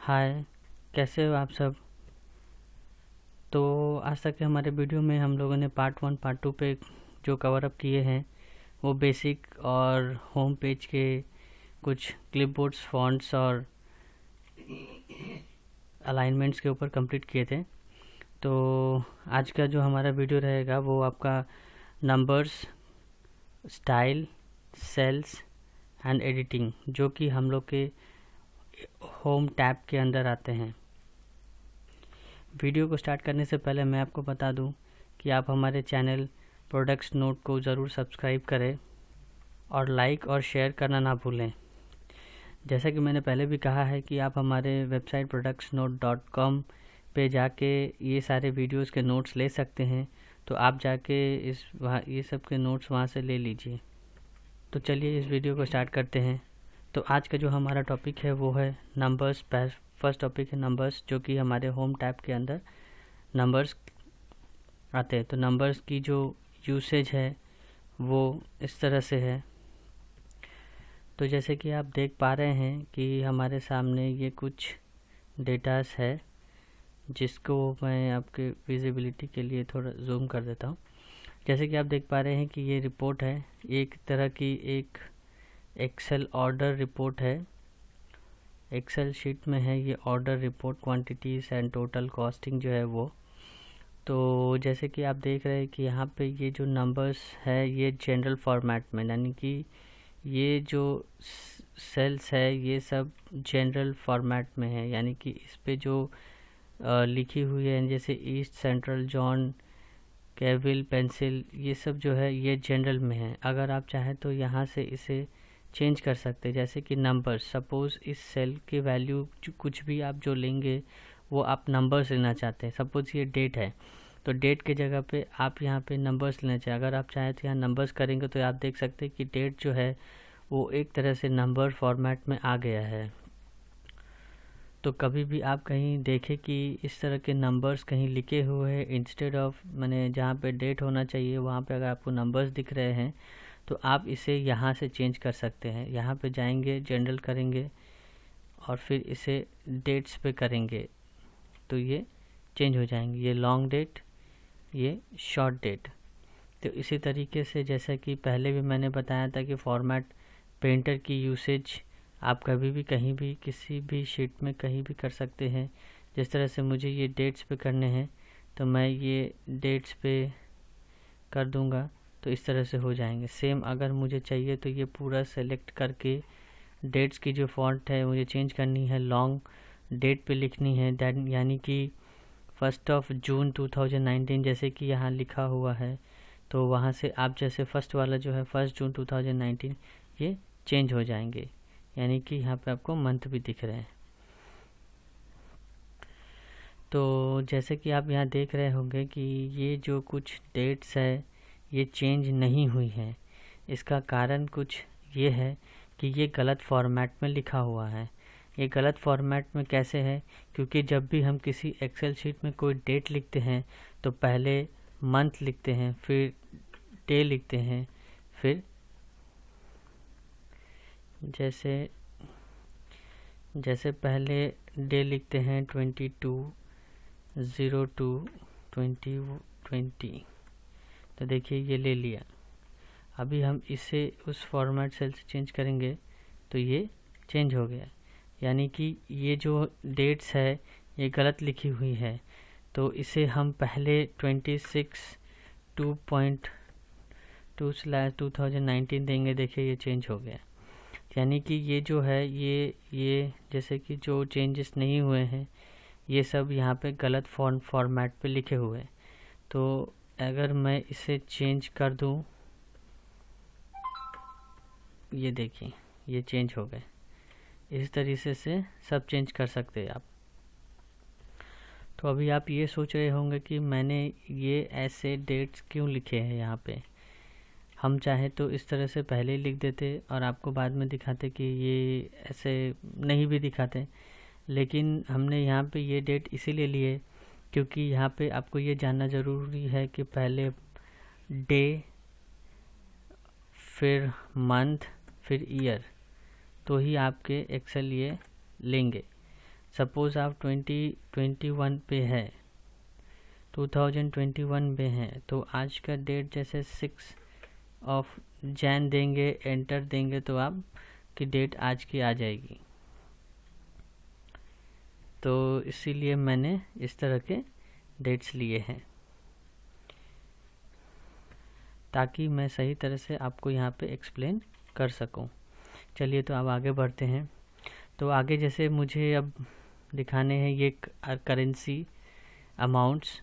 हाय, कैसे हो आप सब। तो आज तक के हमारे वीडियो में हम लोगों ने पार्ट 1 पार्ट 2 पे जो कवर अप किए हैं वो बेसिक और होम पेज के कुछ क्लिपबोर्ड्स, फॉन्ट्स और अलाइनमेंट्स के ऊपर कंप्लीट किए थे। तो आज का जो हमारा वीडियो रहेगा वो आपका numbers, style, cells and editing, जो कि हम लोग के होम टैब के अंदर आते हैं। वीडियो को स्टार्ट करने से पहले मैं आपको बता दूं कि आप हमारे चैनल प्रोडक्ट्स नोट को ज़रूर सब्सक्राइब करें और लाइक और शेयर करना ना भूलें। जैसा कि मैंने पहले भी कहा है कि आप हमारे वेबसाइट productsnote.com पे जाके ये सारे वीडियोस के नोट्स ले सकते हैं। तो आप जाके ये सब के नोट्स वहाँ से ले लीजिए। तो चलिए इस वीडियो को स्टार्ट करते हैं। तो आज का जो हमारा टॉपिक है वो है नंबर्स। फर्स्ट टॉपिक है नंबर्स, जो कि हमारे होम टैब के अंदर नंबर्स आते हैं। तो नंबर्स की जो यूसेज है वो इस तरह से है। तो जैसे कि आप देख पा रहे हैं कि हमारे सामने ये कुछ डेटास है, जिसको मैं आपके विजिबिलिटी के लिए थोड़ा जूम कर देता हूँ। जैसे कि आप देख पा रहे हैं कि ये रिपोर्ट है, एक तरह की एक एक्सेल ऑर्डर रिपोर्ट है। एक्सेल शीट में है ये order report, quantities and total costing जो है वो। तो जैसे कि आप देख रहे हैं कि यहाँ पे ये जो नंबर्स है ये जनरल फॉर्मेट में, यानी कि ये जो सेल्स है ये सब जनरल फॉर्मेट में है, यानी कि इस पे जो लिखी हुई है जैसे east, central, John, Cavill, pencil, ये सब जो है ये जनरल में है। अगर आप चाहें तो यहाँ से इसे चेंज कर सकते हैं। जैसे कि नंबर्स, सपोज़ इस सेल की वैल्यू कुछ भी आप जो लेंगे वो आप नंबर्स लेना चाहते हैं। सपोज़ ये डेट है तो डेट के जगह पे आप यहाँ पे नंबर्स लेना चाहिए। अगर आप चाहें तो यहाँ नंबर्स करेंगे तो आप देख सकते हैं कि डेट जो है वो एक तरह से नंबर फॉर्मेट में आ गया है। तो कभी भी आप कहीं देखें कि इस तरह के नंबर्स कहीं लिखे हुए हैं, इंस्टेड ऑफ मैंने जहाँ पे डेट होना चाहिए वहाँ पे अगर आपको नंबर्स दिख रहे हैं तो आप इसे यहाँ से चेंज कर सकते हैं। यहाँ पे जाएंगे, जनरल करेंगे और फिर इसे डेट्स पे करेंगे तो ये चेंज हो जाएंगे। ये लॉन्ग डेट, ये शॉर्ट डेट। तो इसी तरीके से जैसा कि पहले भी मैंने बताया था कि फॉर्मेट पेंटर की यूसेज आप कभी भी कहीं भी किसी भी शीट में कहीं भी कर सकते हैं। जिस तरह से मुझे ये डेट्स पे करने हैं तो मैं ये डेट्स पे कर दूंगा तो इस तरह से हो जाएंगे। सेम अगर मुझे चाहिए तो ये पूरा सेलेक्ट करके डेट्स की जो फॉन्ट है मुझे चेंज करनी है, लॉन्ग डेट पे लिखनी है, दैट यानी कि 1 जून 2019 जैसे कि यहाँ लिखा हुआ है। तो वहाँ से आप जैसे फर्स्ट वाला जो है 1 जून 2019 ये चेंज हो जाएंगे, यानी कि यहाँ पे आपको मंथ भी दिख रहे हैं। तो जैसे कि आप यहाँ देख रहे होंगे कि ये जो कुछ डेट्स है ये चेंज नहीं हुई है। इसका कारण कुछ ये है कि ये गलत फॉर्मेट में लिखा हुआ है। ये गलत फॉर्मेट में कैसे है? क्योंकि जब भी हम किसी एक्सेल शीट में कोई डेट लिखते हैं तो पहले मंथ लिखते हैं, फिर डे लिखते हैं, फिर जैसे पहले डे लिखते हैं 22/02/2020। तो देखिए ये ले लिया। अभी हम इसे उस फॉर्मेट सेल से चेंज करेंगे तो ये चेंज हो गया, यानी कि ये जो डेट्स है ये गलत लिखी हुई है। तो इसे हम पहले 26/2/2019 देंगे। देखिए ये चेंज हो गया, यानी कि ये जो है ये जैसे कि जो चेंजेस नहीं हुए हैं ये सब यहाँ पे गलत फॉर्मेट पे लिखे हुए हैं। तो अगर मैं इसे चेंज कर दूं, ये देखिए ये चेंज हो गए। इस तरीके से सब चेंज कर सकते हैं आप। तो अभी आप ये सोच रहे होंगे कि मैंने ये ऐसे डेट्स क्यों लिखे हैं यहाँ पे। हम चाहे तो इस तरह से पहले ही लिख देते और आपको बाद में दिखाते कि ये ऐसे नहीं भी दिखाते, लेकिन हमने यहाँ पे ये डेट इसीलिए लिए क्योंकि यहाँ पे आपको ये जानना ज़रूरी है कि पहले डे, फिर मंथ, फिर ईयर, तो ही आपके एक्सेल ये लेंगे। सपोज़ आप 2021 पे है, 2021 में है, तो आज का डेट जैसे 6 ऑफ जैन देंगे, एंटर देंगे तो आपकी डेट आज की आ जाएगी। तो इसीलिए मैंने इस तरह के डेट्स लिए हैं ताकि मैं सही तरह से आपको यहाँ पे एक्सप्लेन कर सकूँ। चलिए तो अब आगे बढ़ते हैं। तो आगे जैसे मुझे अब दिखाने हैं ये करेंसी अमाउंट्स।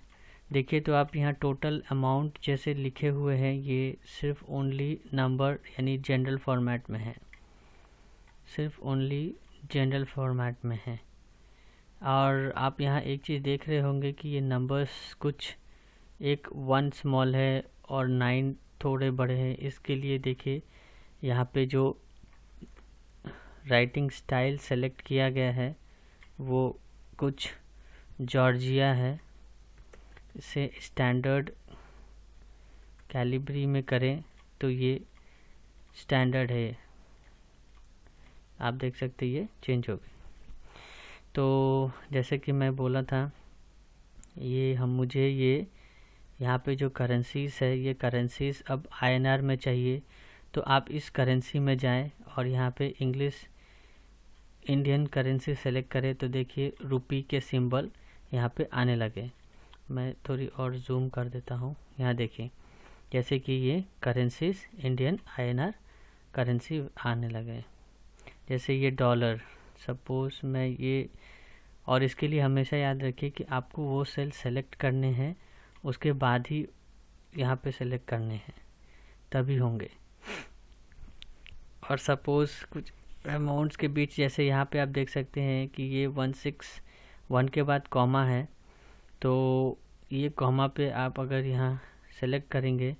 देखिए तो आप यहाँ टोटल अमाउंट जैसे लिखे हुए हैं, ये सिर्फ ओनली नंबर यानी जनरल फॉर्मेट में है, सिर्फ ओनली जनरल फॉर्मेट में है। और आप यहाँ एक चीज़ देख रहे होंगे कि ये नंबर्स कुछ एक 1 स्मॉल है और 9 थोड़े बड़े हैं। इसके लिए देखिए यहाँ पे जो राइटिंग स्टाइल सेलेक्ट किया गया है वो कुछ जॉर्जिया है। इसे स्टैंडर्ड कैलिब्री में करें तो ये स्टैंडर्ड है, आप देख सकते हैं ये चेंज हो गई। तो जैसे कि मैं बोला था, ये मुझे ये यहाँ पे जो करेंसीज है, ये करेंसीज अब INR में चाहिए। तो आप इस करेंसी में जाएं और यहाँ पे इंग्लिश इंडियन करेंसी सेलेक्ट करें तो देखिए रुपी के सिंबल यहाँ पे आने लगे। मैं थोड़ी और जूम कर देता हूँ। यहाँ देखिए जैसे कि ये करेंसीज इंडियन INR करेंसी आने लगे। जैसे ये डॉलर, सपोज मैं ये, और इसके लिए हमेशा याद रखिए कि आपको वो सेल सेलेक्ट करने हैं, उसके बाद ही यहाँ पे सेलेक्ट करने हैं, तभी होंगे। और सपोज कुछ अमाउंट्स के बीच जैसे यहाँ पे आप देख सकते हैं कि ये 161 के बाद कॉमा है, तो ये कॉमा पे आप अगर यहाँ सेलेक्ट करेंगे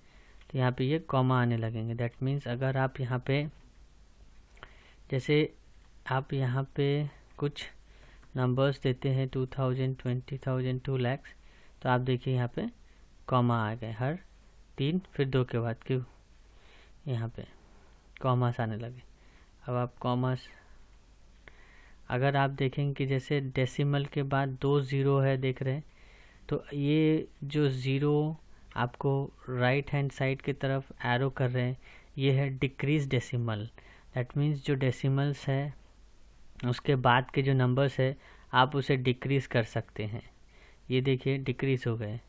तो यहाँ पे ये कॉमा आने लगेंगे। दैट मीन्स अगर आप यहाँ पे जैसे आप यहाँ पे कुछ नंबर्स देते हैं 2000, 20,000, 2 लाख, तो आप देखिए यहाँ पे कॉमा आ गए हर 3 फिर 2 के बाद, क्यों यहाँ पे कॉमास आने लगे। अब आप कॉमास अगर आप देखेंगे कि जैसे डेसिमल के बाद 2 ज़ीरो है, देख रहे हैं, तो ये जो ज़ीरो आपको राइट हैंड साइड की तरफ एरो कर रहे हैं, ये है डिक्रीज डेसिमल। दैट मीन्स जो डेसिमल्स है उसके बाद के जो नंबर्स है आप उसे डिक्रीज़ कर सकते हैं। ये देखिए डिक्रीज़ हो गए।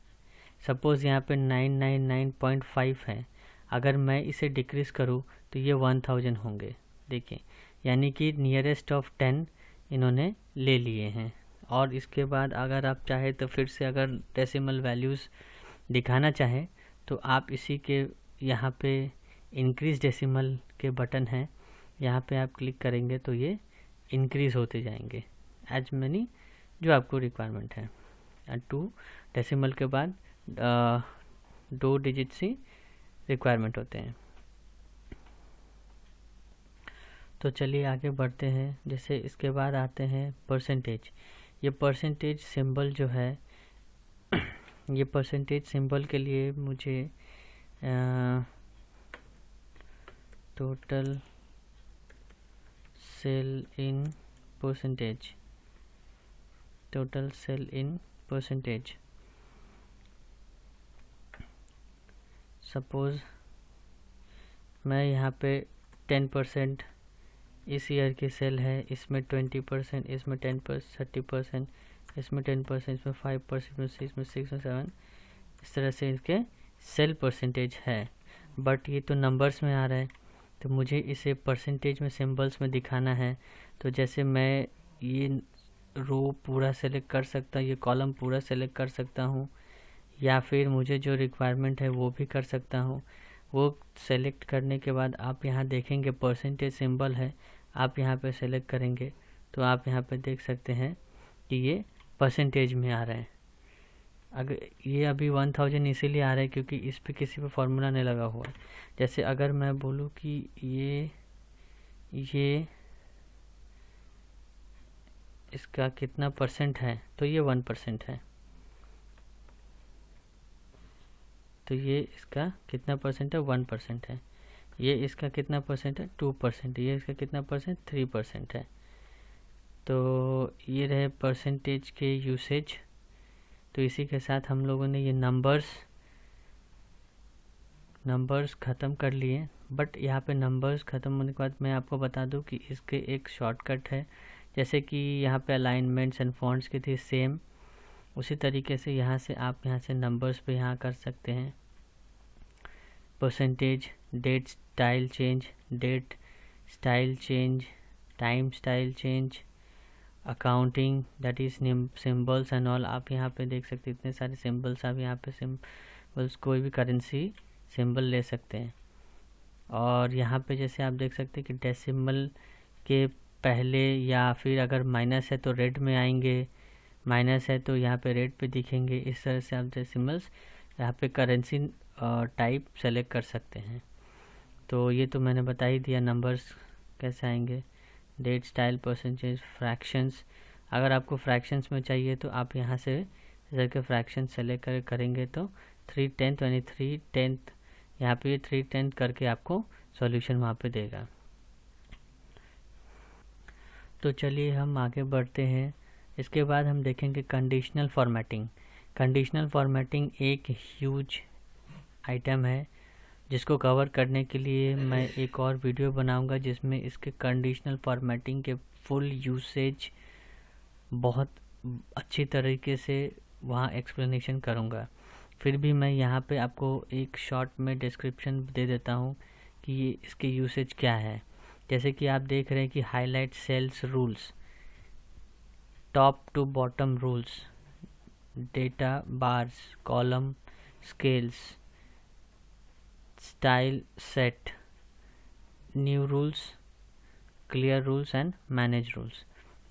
सपोज़ यहाँ पे 999.5 है, अगर मैं इसे डिक्रीज़ करूँ तो ये 1000 होंगे। देखिए यानी कि नियरेस्ट ऑफ 10 इन्होंने ले लिए हैं। और इसके बाद अगर आप चाहे तो फिर से अगर डेसिमल वैल्यूज़ दिखाना चाहें तो आप इसी के यहाँ पे इंक्रीज डेसिमल के बटन हैं, यहाँ पे आप क्लिक करेंगे तो ये इंक्रीज़ होते जाएंगे एज मनी जो आपको रिक्वायरमेंट है। 2 डेसिमल के बाद 2 डिजिट से रिक्वायरमेंट होते हैं। तो चलिए आगे बढ़ते हैं। जैसे इसके बाद आते हैं परसेंटेज। ये परसेंटेज सिंबल जो है, ये परसेंटेज सिंबल के लिए मुझे total sale in percentage, total sale in percentage, suppose मैं यहाँ पे 10% इस ईयर की सेल है, इसमें 20%, इसमें 10%, 30%, इसमें 10%, इसमें 5%, इसमें 6 और 7, इस तरह से इसके सेल परसेंटेज है। बट ये तो नंबर्स में आ रहा है, तो मुझे इसे परसेंटेज में सिंबल्स में दिखाना है। तो जैसे मैं ये रो पूरा सेलेक्ट कर सकता हूँ, ये कॉलम पूरा सेलेक्ट कर सकता हूँ, या फिर मुझे जो रिक्वायरमेंट है वो भी कर सकता हूँ। वो सेलेक्ट करने के बाद आप यहाँ देखेंगे परसेंटेज सिंबल है, आप यहाँ पे सेलेक्ट करेंगे तो आप यहाँ पे देख सकते हैं कि ये परसेंटेज में आ रहे हैं। अगर ये अभी 1000 इसीलिए आ रहा है क्योंकि इस पे किसी पे फॉर्मूला नहीं लगा हुआ है। जैसे अगर मैं बोलूँ कि ये इसका कितना परसेंट है, तो ये 1% है। तो ये इसका कितना परसेंट है, 1% है। ये इसका कितना परसेंट है, 2%। ये इसका कितना परसेंट, 3% है। तो ये रहे परसेंटेज के यूसेज। तो इसी के साथ हम लोगों ने ये नंबर्स ख़त्म कर लिए। बट यहाँ पे नंबर्स ख़त्म होने के बाद मैं आपको बता दूँ कि इसके एक शॉर्टकट है। जैसे कि यहाँ पे अलाइनमेंट्स एंड फॉन्ट्स की थी सेम, उसी तरीके से यहाँ से आप यहाँ से नंबर्स पे यहाँ कर सकते हैं। Percentage, date style change, time style change, accounting that is symbols and all. आप यहाँ पे देख सकते हैं इतने सारे सिम्बल्स। आप यहाँ पे सिम्बल्स कोई भी करेंसी सिंबल ले सकते हैं। और यहाँ पे जैसे आप देख सकते हैं कि डेसिमल के पहले या फिर अगर माइनस है तो रेड में आएंगे, माइनस है तो यहाँ पे रेड पे दिखेंगे। इस तरह से आप डेसिमल्स यहाँ पे करेंसी टाइप सेलेक्ट कर सकते हैं। तो ये तो मैंने बता ही दिया नंबर्स कैसे आएंगे। Date style, percentage, fractions. अगर आपको फ्रैक्शंस में चाहिए तो आप यहाँ से इधर के फ्रैक्शन सेलेक्ट करेंगे तो 3/10 यानी 3/10 यहाँ पे 3/10 करके आपको सॉल्यूशन वहाँ पे देगा। तो चलिए हम आगे बढ़ते हैं। इसके बाद हम देखेंगे कंडीशनल फॉर्मेटिंग। कंडीशनल फॉर्मेटिंग एक ह्यूज आइटम है जिसको कवर करने के लिए मैं एक और वीडियो बनाऊंगा जिसमें इसके कंडीशनल फॉर्मेटिंग के फुल यूसेज बहुत अच्छी तरीके से वहाँ एक्सप्लेनेशन करूँगा। फिर भी मैं यहाँ पे आपको एक शॉर्ट में डिस्क्रिप्शन दे देता हूँ कि ये इसके यूसेज क्या है। जैसे कि आप देख रहे हैं कि highlight cells rules, top to bottom rules, data bars, colour scales, style set, new rules, clear rules and manage rules.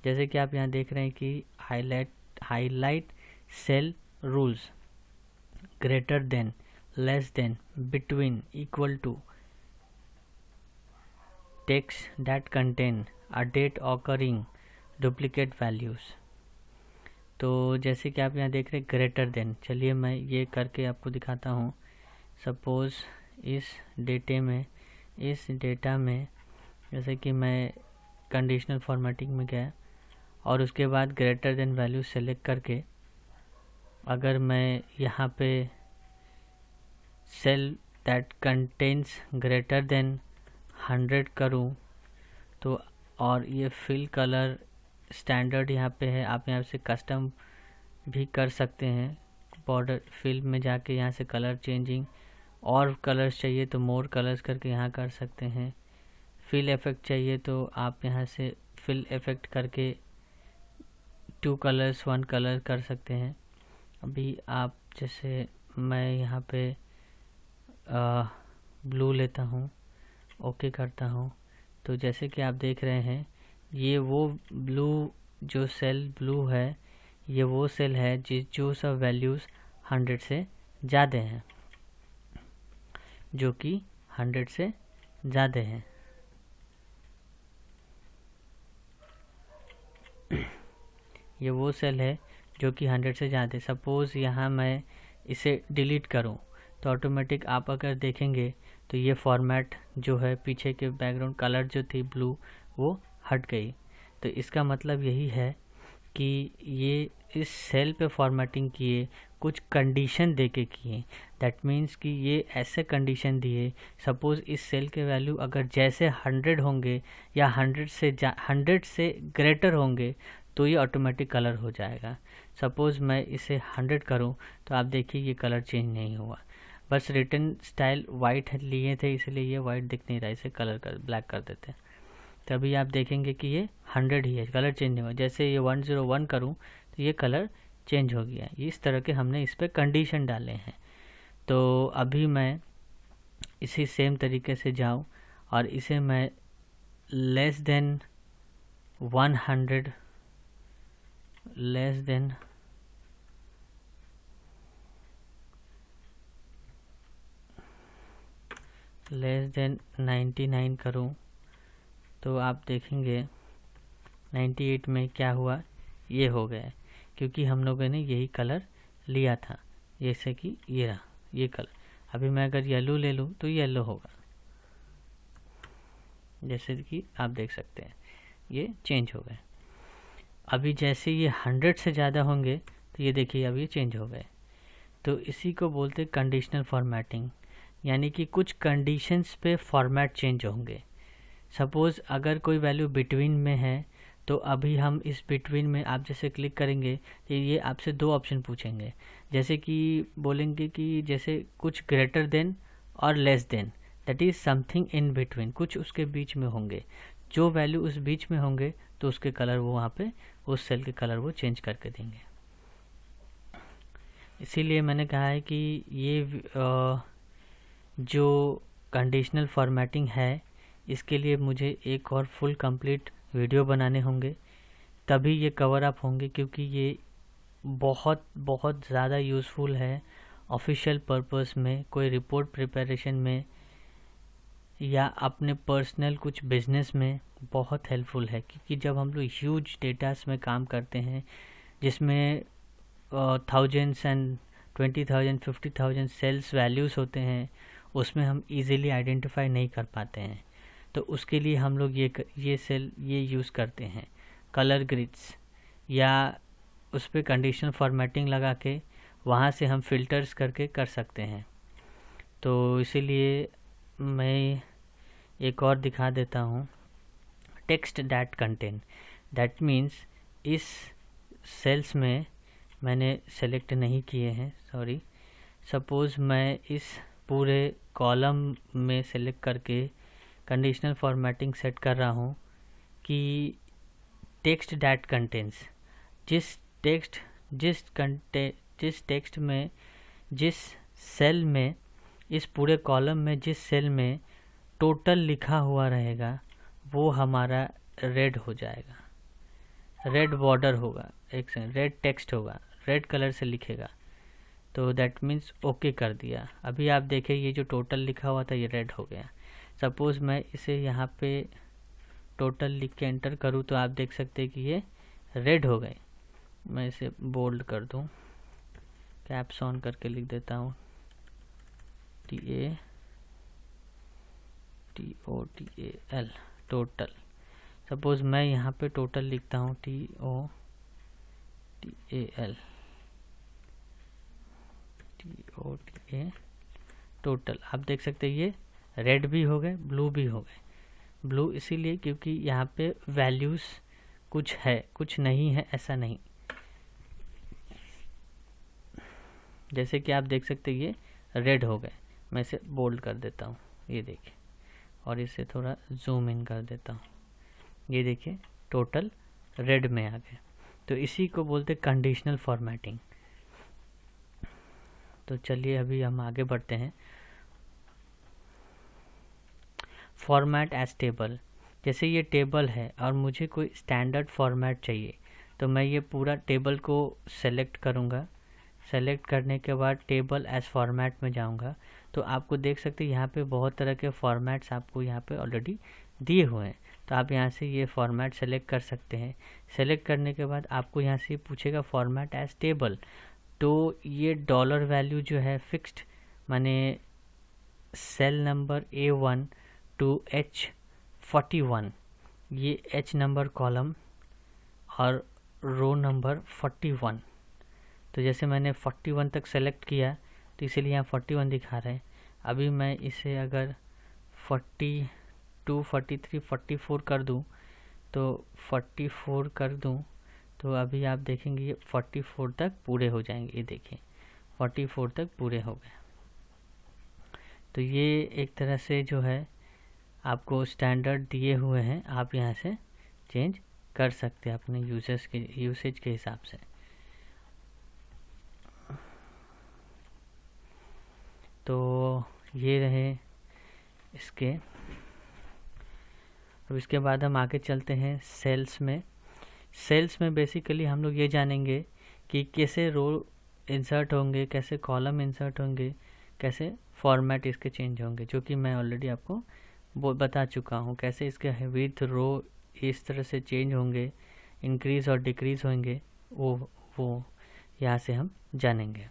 जैसे कि आप यहाँ देख रहे हैं कि highlight cell rules, greater than, less than, between, equal to, text that contain a date occurring, duplicate values. तो जैसे कि आप यहाँ देख रहे हैं ग्रेटर देन, चलिए मैं ये करके आपको दिखाता हूँ। सपोज़ इस डेटा में जैसे कि मैं कंडीशनल फॉर्मेटिंग में गया और उसके बाद ग्रेटर देन वैल्यू सेलेक्ट करके अगर मैं यहाँ पे cell that contains greater than 100 करूँ तो, और ये फिल कलर स्टैंडर्ड यहाँ पे है, आप यहाँ से कस्टम भी कर सकते हैं। बॉर्डर फिल में जाके यहाँ से कलर चेंजिंग, और कलर्स चाहिए तो मोर कलर्स करके यहाँ कर सकते हैं। फिल इफेक्ट चाहिए तो आप यहाँ से फिल इफेक्ट करके 2 कलर्स 1 कलर कर सकते हैं। अभी आप जैसे मैं यहाँ पे ब्लू लेता हूँ, ओके करता हूँ। तो जैसे कि आप देख रहे हैं ये वो ब्लू, जो सेल ब्लू है ये वो सेल है जो सब वैल्यूज़ 100 से ज़्यादा हैं, जो कि 100 से ज़्यादा हैं। ये वो सेल है जो कि 100 से ज़्यादा। सपोज़ यहाँ मैं इसे डिलीट करूँ तो ऑटोमेटिक आप अगर देखेंगे तो ये फॉर्मेट जो है, पीछे के बैकग्राउंड कलर जो थी ब्लू वो हट गई। तो इसका मतलब यही है कि ये इस सेल पे फॉर्मेटिंग किए, कुछ कंडीशन देके किए। दैट मीन्स कि ये ऐसे कंडीशन दिए, सपोज़ इस सेल के वैल्यू अगर जैसे 100 होंगे या 100 से ग्रेटर होंगे तो ये ऑटोमेटिक कलर हो जाएगा। सपोज़ मैं इसे 100 करूं तो आप देखिए ये कलर चेंज नहीं हुआ, बस रिटर्न स्टाइल वाइट लिए थे इसलिए ये वाइट दिख नहीं रहा, इसे कलर कर ब्लैक कर देते हैं। तभी आप देखेंगे कि ये 100 ही है, कलर चेंज नहीं हुआ। जैसे ये 101 करूं तो ये कलर चेंज हो गया। इस तरह के हमने इस पर कंडीशन डाले हैं। तो अभी मैं इसी सेम तरीके से जाऊं और इसे मैं लेस देन 100, लेस देन 99 करूं तो आप देखेंगे 98 में क्या हुआ, ये हो गया, क्योंकि हम लोगों ने यही कलर लिया था। जैसे कि ये रहा ये कलर। अभी मैं अगर येलो ले लूँ तो येलो होगा, जैसे कि आप देख सकते हैं ये चेंज हो गए। अभी जैसे ये 100 से ज़्यादा होंगे तो ये देखिए अब ये चेंज हो गए। तो इसी को बोलते कंडीशनल फॉर्मेटिंग, यानी कि कुछ कंडीशंस पे फॉर्मेट चेंज होंगे। सपोज़ अगर कोई वैल्यू बिटवीन में है तो अभी हम इस बिटवीन में आप जैसे क्लिक करेंगे तो ये आपसे 2 ऑप्शन पूछेंगे, जैसे कि बोलेंगे कि जैसे कुछ ग्रेटर देन और less than, that is something in between, कुछ उसके बीच में होंगे। जो वैल्यू उस बीच में होंगे तो उसके कलर वो वहाँ पे उस सेल के कलर वो चेंज करके देंगे। इसीलिए मैंने कहा है कि ये जो कंडीशनल फॉर्मेटिंग है इसके लिए मुझे एक और फुल कंप्लीट वीडियो बनाने होंगे, तभी ये कवर अप होंगे, क्योंकि ये बहुत बहुत ज़्यादा यूज़फुल है ऑफिशियल पर्पस में, कोई रिपोर्ट प्रिपरेशन में या अपने पर्सनल कुछ बिजनेस में बहुत हेल्पफुल है। क्योंकि जब हम लोग ह्यूज डेटास में काम करते हैं जिसमें थाउजेंड्स एंड 20,000 50,000 सेल्स वैल्यूज़ होते हैं, उसमें हम इजीली आइडेंटिफाई नहीं कर पाते हैं। तो उसके लिए हम लोग ये सेल ये यूज़ करते हैं कलर ग्रिड्स, या उस पर कंडीशनल फॉर्मेटिंग लगा के वहाँ से हम फिल्टर्स करके कर सकते हैं। तो इसीलिए मैं एक और दिखा देता हूँ, text that contain, that means इस सेल्स में मैंने सेलेक्ट नहीं किए हैं, सॉरी। सपोज़ मैं इस पूरे कॉलम में सेलेक्ट करके कंडीशनल फॉर्मेटिंग सेट कर रहा हूँ कि टेक्स्ट दैट कंटेंस, जिस टेक्स्ट में जिस सेल में, इस पूरे कॉलम में जिस सेल में टोटल लिखा हुआ रहेगा वो हमारा रेड हो जाएगा, रेड बॉर्डर होगा, एक सेकंड, रेड टेक्स्ट होगा, रेड कलर से लिखेगा। तो दैट मीन्स ओके कर दिया। अभी आप देखें ये जो टोटल लिखा हुआ था ये रेड हो गया। सपोज़ मैं इसे यहाँ पे टोटल लिख के एंटर करूँ तो आप देख सकते हैं कि ये रेड हो गए। मैं इसे बोल्ड कर दूँ, कैप्स ऑन करके लिख देता हूँ, TATOTAL, टोटल। सपोज़ मैं यहाँ पे टोटल लिखता हूँ TOTAL, टोटल। आप देख सकते हैं ये रेड भी हो गए, ब्लू भी हो गए। ब्लू इसीलिए क्योंकि यहाँ पे वैल्यूज़ कुछ है कुछ नहीं है, ऐसा नहीं। जैसे कि आप देख सकते हैं ये रेड हो गए। मैं इसे बोल्ड कर देता हूँ, ये देखिए, और इसे थोड़ा जूम इन कर देता हूँ, ये देखिए टोटल रेड में आ गए। तो इसी को बोलते कंडीशनल फॉर्मेटिंग। तो चलिए अभी हम आगे बढ़ते हैं। फॉर्मेट एज टेबल, जैसे ये टेबल है और मुझे कोई स्टैंडर्ड फॉर्मेट चाहिए तो मैं ये पूरा टेबल को सेलेक्ट करूँगा। सेलेक्ट करने के बाद टेबल एज फॉर्मेट में जाऊँगा तो आपको देख सकते हैं यहाँ पे बहुत तरह के फॉर्मेट्स आपको यहाँ पे ऑलरेडी दिए हुए हैं। तो आप यहाँ से ये फॉर्मेट सेलेक्ट कर सकते हैं। सेलेक्ट करने के बाद आपको यहाँ से पूछेगा फॉर्मेट एज टेबल। तो ये डॉलर वैल्यू जो है फिक्स्ड, माने cell number A1 to H41, ये H नंबर कॉलम और रो नंबर 41। तो जैसे मैंने 41 तक सेलेक्ट किया तो इसीलिए यहाँ 41 दिखा रहे हैं। अभी मैं इसे अगर 42, 43, 44 कर दूँ तो 44 कर दूँ तो अभी आप देखेंगे ये 44 तक पूरे हो जाएंगे। ये देखिए 44 तक पूरे हो गए। तो ये एक तरह से जो है आपको स्टैंडर्ड दिए हुए हैं, आप यहाँ से चेंज कर सकते हैं अपने यूसेज के हिसाब से। तो ये रहे इसके। अब इसके बाद हम आगे चलते हैं सेल्स में। सेल्स में बेसिकली हम लोग ये जानेंगे कि कैसे रो इंसर्ट होंगे, कैसे कॉलम इंसर्ट होंगे, कैसे फॉर्मेट इसके चेंज होंगे, जो कि मैं ऑलरेडी आपको बता चुका हूँ। कैसे इसके विथ रो इस तरह से चेंज होंगे, इंक्रीज़ और डिक्रीज़ होंगे, वो यहाँ से हम जानेंगे।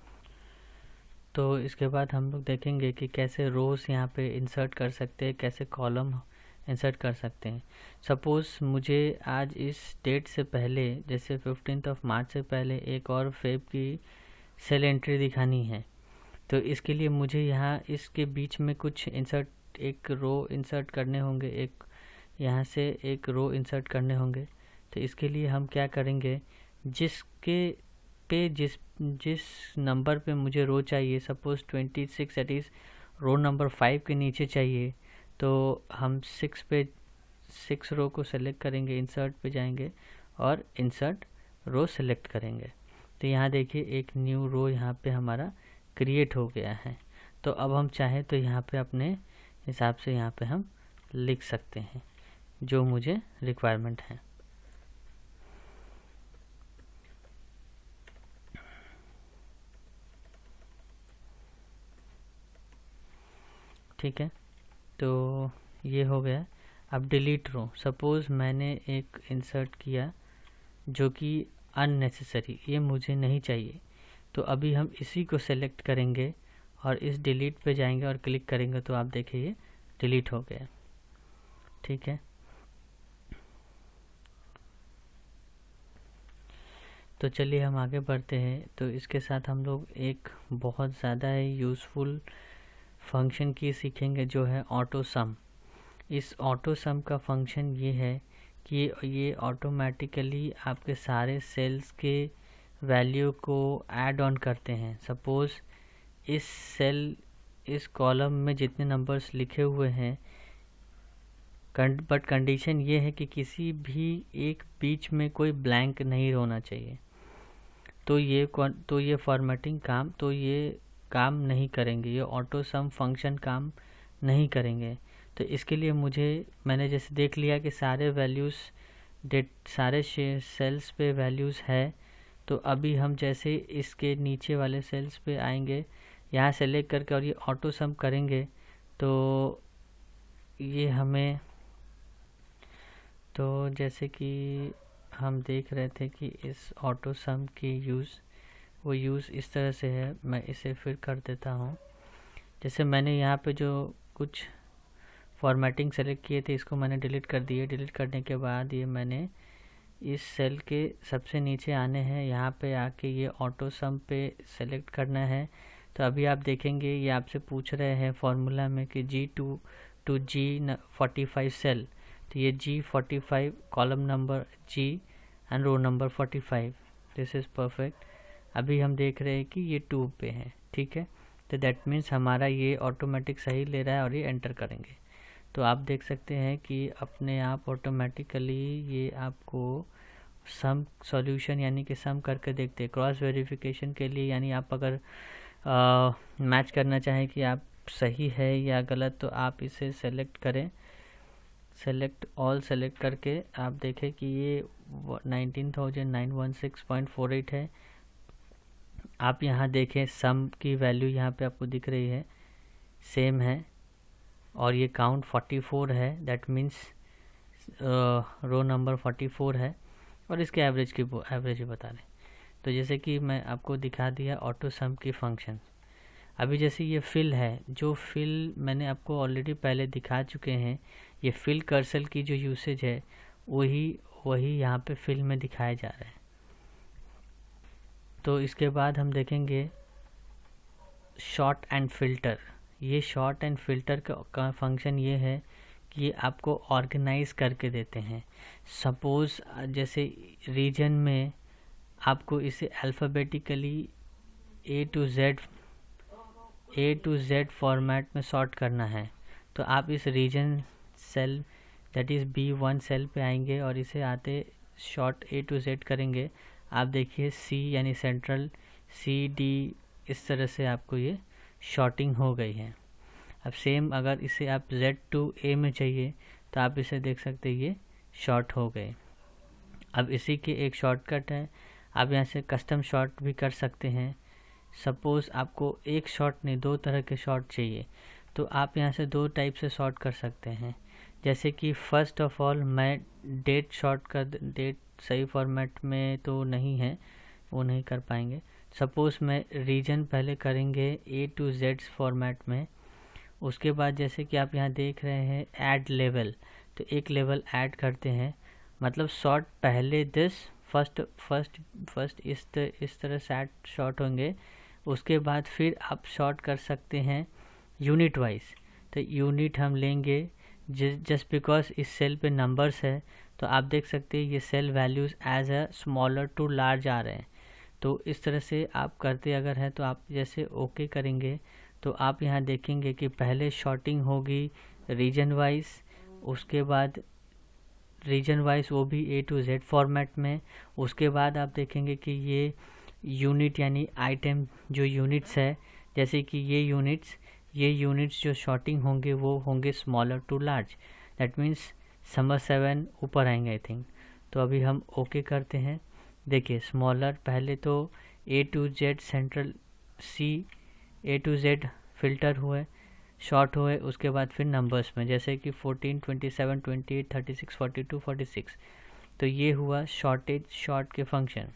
तो इसके बाद हम लोग देखेंगे कि कैसे रोज़ यहाँ पे इंसर्ट कर सकते हैं, कैसे कॉलम इंसर्ट कर सकते हैं। सपोज़ मुझे आज इस डेट से पहले, जैसे 15 मार्च से पहले एक और फेब की सेल एंट्री दिखानी है, तो इसके लिए मुझे यहाँ इसके बीच में कुछ एक रो इंसर्ट करने होंगे, एक यहाँ से एक रो इंसर्ट करने होंगे। तो इसके लिए हम क्या करेंगे, जिस नंबर पे मुझे रो चाहिए, suppose 26 that is row number 5 के नीचे चाहिए, तो हम 6 रो को सेलेक्ट करेंगे, इंसर्ट पे जाएंगे और इंसर्ट रो सेलेक्ट करेंगे। तो यहाँ देखिए एक न्यू रो यहाँ पे हमारा क्रिएट हो गया है। तो अब हम चाहें तो यहाँ पे अपने हिसाब से यहाँ पे हम लिख सकते हैं जो मुझे रिक्वायरमेंट है। ठीक है, तो ये हो गया। अब डिलीट रो, सपोज़ मैंने एक इंसर्ट किया जो कि अननेसेसरी, ये मुझे नहीं चाहिए, तो अभी हम इसी को सेलेक्ट करेंगे और इस डिलीट पे जाएंगे और क्लिक करेंगे तो आप देखिए ये डिलीट हो गया। ठीक है, तो चलिए हम आगे बढ़ते हैं। तो इसके साथ हम लोग एक बहुत ज़्यादा ही यूज़फुल फंक्शन की सीखेंगे जो है ऑटो सम। इस ऑटो सम का फंक्शन ये है कि ये ऑटोमेटिकली आपके सारे सेल्स के वैल्यू को ऐड ऑन करते हैं। सपोज़ इस कॉलम में जितने नंबर्स लिखे हुए हैं, बट कंडीशन ये है कि किसी भी एक बीच में कोई ब्लैंक नहीं होना चाहिए। तो ये फॉर्मेटिंग काम नहीं करेंगे, ये ऑटो सम फंक्शन काम नहीं करेंगे। तो इसके लिए मैंने जैसे देख लिया कि सारे सेल्स पे वैल्यूज़ है, तो अभी हम जैसे इसके नीचे वाले सेल्स पे आएंगे, यहाँ सेलेक्ट करके और ये ऑटो सम करेंगे, तो ये हमें, तो जैसे कि हम देख रहे थे कि इस ऑटो सम की यूज़ इस तरह से है। मैं इसे फिर कर देता हूँ। जैसे मैंने यहाँ पे जो कुछ फॉर्मेटिंग सेलेक्ट किए थे, इसको मैंने डिलीट कर दिए। डिलीट करने के बाद ये मैंने इस सेल के सबसे नीचे आने हैं, यहाँ पे आके ये ऑटो सम पे सेलेक्ट करना है। तो अभी आप देखेंगे ये आपसे पूछ रहे हैं फॉर्मूला में कि G2 to G45 सेल, तो ये G45 column number G and row number 45, this is perfect. अभी हम देख रहे हैं कि ये 2 पे है। ठीक है, तो दैट मीन्स हमारा ये ऑटोमेटिक सही ले रहा है और ये एंटर करेंगे। तो आप देख सकते हैं कि अपने आप ऑटोमेटिकली ये आपको सम सॉल्यूशन यानी कि सम करके देखते हैं। क्रॉस वेरिफिकेशन के लिए, यानी आप अगर मैच करना चाहें कि आप सही है या गलत, तो आप इसे सेलेक्ट करें, सेलेक्ट ऑल सेलेक्ट करके आप देखें कि ये 19,916.48 है। आप यहाँ देखें सम की वैल्यू यहाँ पे आपको दिख रही है, सेम है, और ये काउंट 44 है, दैट मीन्स रो नंबर 44 है, और इसके एवरेज बता रहे हैं। तो जैसे कि मैं आपको दिखा दिया ऑटो सम की फंक्शन। अभी जैसे ये फिल है, जो फिल मैंने आपको ऑलरेडी पहले दिखा चुके हैं, ये फिल कर्सर की जो यूसेज है वही यहाँ पे फिल में दिखाया जा रहा है। तो इसके बाद हम देखेंगे शॉर्ट एंड फिल्टर। ये शॉर्ट एंड फिल्टर का फंक्शन ये है कि ये आपको ऑर्गेनाइज करके देते हैं। सपोज़ जैसे रीजन में आपको इसे alphabetically A to Z format में सॉर्ट करना है, तो आप इस region cell that is B1 cell पे आएंगे और इसे आते शॉर्ट A to Z करेंगे। आप देखिए C यानी सेंट्रल CD, इस तरह से आपको ये शॉर्टिंग हो गई है। अब सेम अगर इसे आप Z to A में चाहिए तो आप इसे देख सकते हैं ये शॉर्ट हो गए। अब इसी के एक शॉर्टकट है, आप यहाँ से कस्टम शॉर्ट भी कर सकते हैं। सपोज़ आपको एक शॉर्ट नहीं 2 तरह के शॉर्ट चाहिए, तो आप यहाँ से 2 टाइप से शॉर्ट कर सकते हैं। जैसे कि फर्स्ट ऑफ ऑल मैं डेट शॉर्ट कर, डेट सही फॉर्मेट में तो नहीं है, वो नहीं कर पाएंगे। सपोज़ मैं रीजन पहले करेंगे A to Z फॉर्मेट में। उसके बाद जैसे कि आप यहाँ देख रहे हैं ऐड लेवल, तो एक लेवल ऐड करते हैं, मतलब शॉर्ट पहले दिस फर्स्ट इस तरह से शॉर्ट होंगे, उसके बाद फिर आप शॉर्ट कर सकते हैं यूनिट वाइज। तो यूनिट हम लेंगे जस्ट बिकॉज इस सेल पे नंबर्स है, तो आप देख सकते हैं ये cell values as a smaller to large आ रहे हैं। तो इस तरह से आप करते अगर हैं तो आप जैसे ओके करेंगे तो आप यहाँ देखेंगे कि पहले शॉर्टिंग होगी रीजन वाइज, उसके बाद रीजन वाइज वो भी A to Z फॉर्मेट में। उसके बाद आप देखेंगे कि ये यूनिट यानी आइटम जो यूनिट्स है, जैसे कि ये यूनिट्स जो शॉर्टिंग होंगे वो होंगे smaller to large. That means number 7 ऊपर आएंगे आई थिंक। तो अभी हम ओके करते हैं। देखिए स्मॉलर पहले तो A to Z central A to Z filter हुए, शॉर्ट हुए, उसके बाद फिर नंबर्स में जैसे कि 14, 27, 28, 36, 42, 46। तो ये हुआ शॉर्ट के फंक्शन।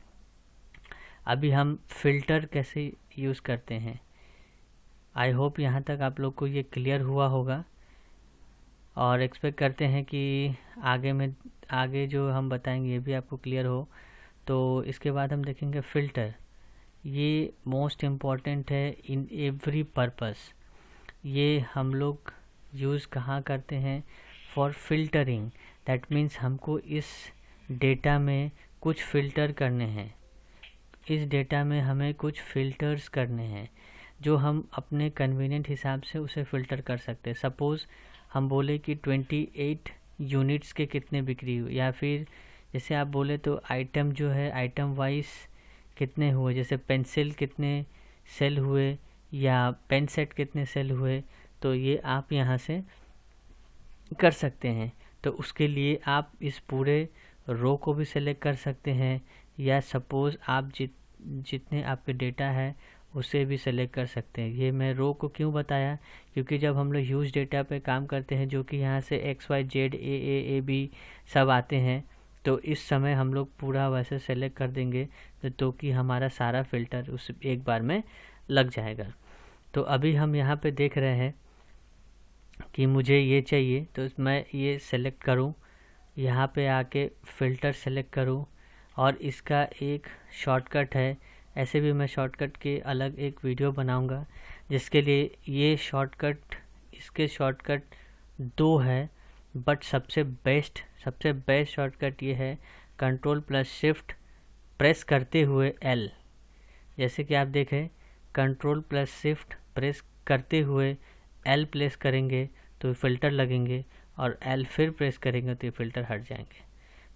अभी हम फिल्टर कैसे यूज़ करते हैं, आई होप यहाँ तक आप लोग को ये क्लियर हुआ होगा, और एक्सपेक्ट करते हैं कि आगे जो हम बताएंगे ये भी आपको क्लियर हो। तो इसके बाद हम देखेंगे फ़िल्टर। ये मोस्ट इम्पॉर्टेंट है इन एवरी पर्पस। ये हम लोग यूज़ कहाँ करते हैं, फॉर फिल्टरिंग। दैट मीन्स हमको इस डेटा में कुछ फ़िल्टर करने हैं, इस डेटा में हमें कुछ फ़िल्टर्स करने हैं जो हम अपने कन्वीनियंट हिसाब से उसे फ़िल्टर कर सकते हैं। सपोज़ हम बोले कि 28 यूनिट्स के कितने बिक्री हुए, या फिर जैसे आप बोले तो आइटम जो है आइटम वाइज कितने हुए, जैसे पेंसिल कितने सेल हुए या पेन सेट कितने सेल हुए, तो ये आप यहाँ से कर सकते हैं। तो उसके लिए आप इस पूरे रो को भी सेलेक्ट कर सकते हैं, या सपोज़ आप जितने आपके डेटा है उसे भी सेलेक्ट कर सकते हैं। ये मैं रो को क्यों बताया, क्योंकि जब हम लोग ह्यूज डेटा पे काम करते हैं जो कि यहाँ से XYZ A B सब आते हैं, तो इस समय हम लोग पूरा वैसे सेलेक्ट कर देंगे तो कि हमारा सारा फ़िल्टर उस एक बार में लग जाएगा। तो अभी हम यहाँ पे देख रहे हैं कि मुझे ये चाहिए, तो मैं ये सेलेक्ट करूँ, यहाँ पे आके फ़िल्टर सेलेक्ट करूँ, और इसका एक शॉर्टकट है। ऐसे भी मैं शॉर्टकट के अलग एक वीडियो बनाऊंगा, जिसके लिए ये शॉर्टकट, इसके शॉर्टकट 2 है, बट सबसे बेस्ट शॉर्टकट ये है Ctrl+Shift प्रेस करते हुए L। जैसे कि आप देखें Ctrl+Shift प्रेस करते हुए L प्रेस करेंगे तो फ़िल्टर लगेंगे, और L फिर प्रेस करेंगे तो ये फ़िल्टर हट जाएंगे।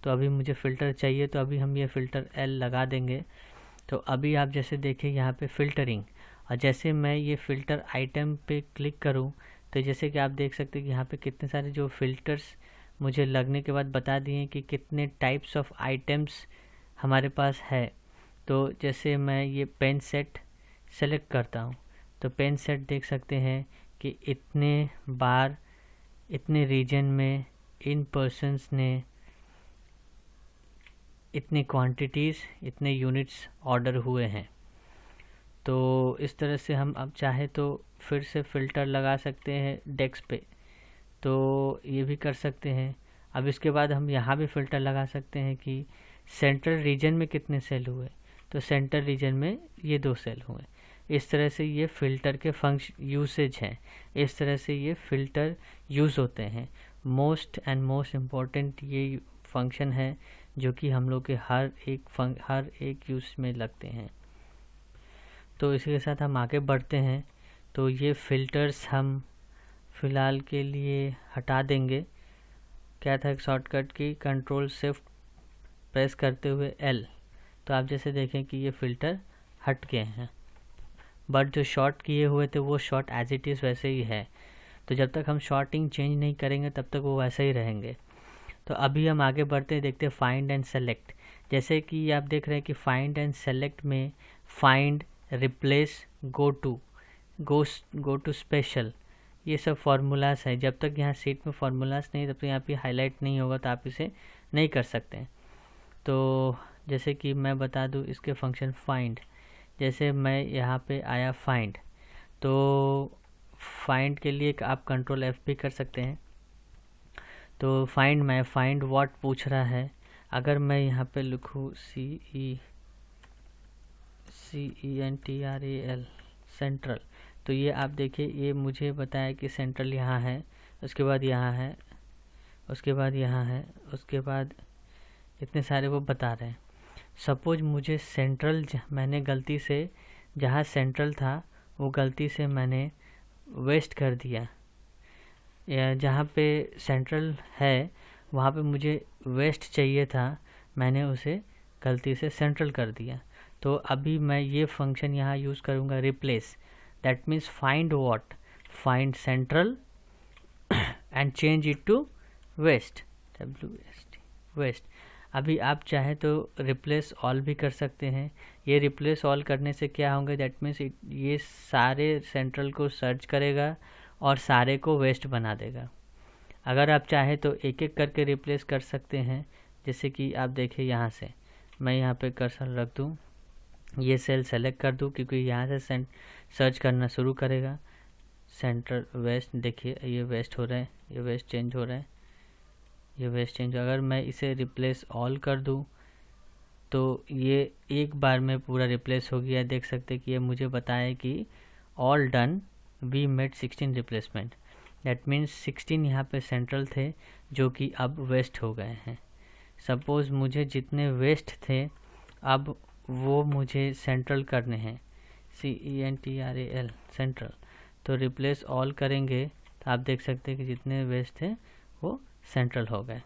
तो अभी मुझे फ़िल्टर चाहिए, तो अभी हम ये फ़िल्टर L लगा देंगे। तो अभी आप जैसे देखें यहाँ पे फ़िल्टरिंग, और जैसे मैं ये फ़िल्टर आइटम पे क्लिक करूँ तो जैसे कि आप देख सकते हैं कि यहाँ पे कितने सारे जो फ़िल्टर्स मुझे लगने के बाद बता दिए कि कितने टाइप्स ऑफ आइटम्स हमारे पास है। तो जैसे मैं ये पेन सेट सेलेक्ट करता हूँ, तो पेन सेट देख सकते हैं कि इतने बार इतने रीजन में इन पर्सन्स ने इतनी क्वांटिटीज़ इतने यूनिट्स ऑर्डर हुए हैं। तो इस तरह से हम अब चाहे तो फिर से फ़िल्टर लगा सकते हैं डेस्क पे, तो ये भी कर सकते हैं। अब इसके बाद हम यहाँ भी फ़िल्टर लगा सकते हैं कि सेंट्रल रीजन में कितने सेल हुए, तो सेंट्रल रीजन में ये 2 सेल हुए। इस तरह से ये फ़िल्टर के फंक्शन यूसेज हैं, इस तरह से ये फ़िल्टर यूज़ होते हैं। मोस्ट इम्पॉर्टेंट ये फंक्शन है जो कि हम लोग के हर एक यूज़ में लगते हैं। तो इसी के साथ हम आगे बढ़ते हैं। तो ये फ़िल्टर्स हम फ़िलहाल के लिए हटा देंगे। क्या था शॉर्टकट की Ctrl+Shift प्रेस करते हुए L, तो आप जैसे देखें कि ये फ़िल्टर हट गए हैं, बट जो शॉर्ट किए हुए थे वो शॉर्ट एज इट इज़ वैसे ही है। तो जब तक हम शॉर्टिंग चेंज नहीं करेंगे तब तक वो वैसे ही रहेंगे। तो अभी हम आगे बढ़ते हैं, देखते हैं फाइंड एंड सेलेक्ट। जैसे कि आप देख रहे हैं कि फाइंड एंड सेलेक्ट में find, replace, go to special, ये सब फार्मूलाज है। जब तक यहाँ सीट में फार्मूलाज नहीं, तब तक यहाँ पे हाईलाइट नहीं होगा, तो आप इसे नहीं कर सकते हैं। तो जैसे कि मैं बता दूँ इसके फंक्शन फाइंड, जैसे मैं यहाँ पे आया फाइंड, तो फाइंड के लिए आप Ctrl+F भी कर सकते हैं। तो फाइंड व्हाट पूछ रहा है। अगर मैं यहाँ पे लिखूँ CENTRAL सेंट्रल, तो ये आप देखिए ये मुझे बताया कि सेंट्रल यहाँ है, उसके बाद यहाँ है, उसके बाद यहाँ है, उसके बाद इतने सारे वो बता रहे हैं। सपोज मुझे सेंट्रल मैंने गलती से जहाँ सेंट्रल था वो गलती से मैंने वेस्ट कर दिया, या जहाँ पे सेंट्रल है वहाँ पे मुझे वेस्ट चाहिए था, मैंने उसे गलती से सेंट्रल कर दिया। तो अभी मैं ये फंक्शन यहाँ यूज़ करूँगा replace, that means find what, find central and change it to west, west. अभी आप चाहे तो रिप्लेस ऑल भी कर सकते हैं। ये रिप्लेस ऑल करने से क्या होंगे, दैट मीन्स ये सारे सेंट्रल को सर्च करेगा और सारे को वेस्ट बना देगा। अगर आप चाहे तो एक एक करके रिप्लेस कर सकते हैं, जैसे कि आप देखिए यहाँ से मैं यहाँ पे कर्सर रख दूँ, ये सेल सेलेक्ट कर दूँ क्योंकि यहाँ से सर्च करना शुरू करेगा। सेंट्रल वेस्ट, देखिए ये वेस्ट हो रहा है, ये वेस्ट चेंज हो रहा है, ये वेस्ट चेंज। अगर मैं इसे रिप्लेस ऑल कर दूँ तो ये एक बार में पूरा रिप्लेस हो गया। देख सकते कि ये मुझे बताया कि all done, we made 16 replacement, that means 16 यहाँ पे सेंट्रल थे जो कि अब वेस्ट हो गए हैं। सपोज़ मुझे जितने वेस्ट थे अब वो मुझे सेंट्रल करने हैं, CENTRAL सेंट्रल, तो रिप्लेस ऑल करेंगे तो आप देख सकते हैं कि जितने वेस्ट थे वो सेंट्रल हो गए।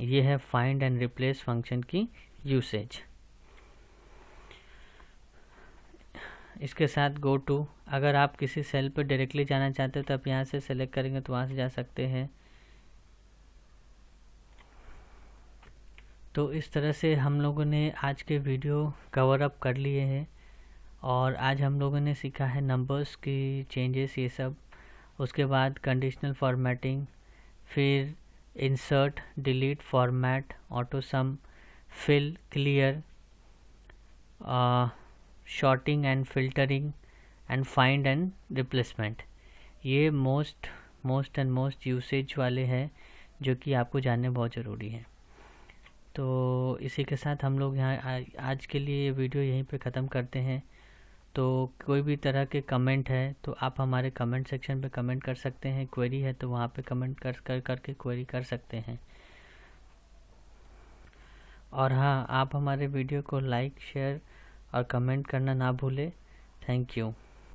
ये है फाइंड एंड रिप्लेस फंक्शन की यूसेज। इसके साथ गो टू, अगर आप किसी सेल पर डायरेक्टली जाना चाहते हो तो आप यहाँ से सेलेक्ट करेंगे तो वहाँ से जा सकते हैं। तो इस तरह से हम लोगों ने आज के वीडियो कवर अप कर लिए हैं और आज हम लोगों ने सीखा है नंबर्स की चेंजेस ये सब, उसके बाद कंडीशनल फॉर्मेटिंग, फिर insert, delete, format, auto sum, fill, clear, sorting and filtering and find and replacement. ये मोस्ट यूसेज वाले हैं जो कि आपको जानने बहुत ज़रूरी है। तो इसी के साथ हम लोग यहाँ आज के लिए ये वीडियो यहीं पे ख़त्म करते हैं। तो कोई भी तरह के कमेंट है तो आप हमारे कमेंट सेक्शन पे कमेंट कर सकते हैं, क्वेरी है तो वहाँ पे कमेंट करके क्वेरी कर सकते हैं। और हाँ, आप हमारे वीडियो को लाइक, शेयर और कमेंट करना ना भूलें। Thank you.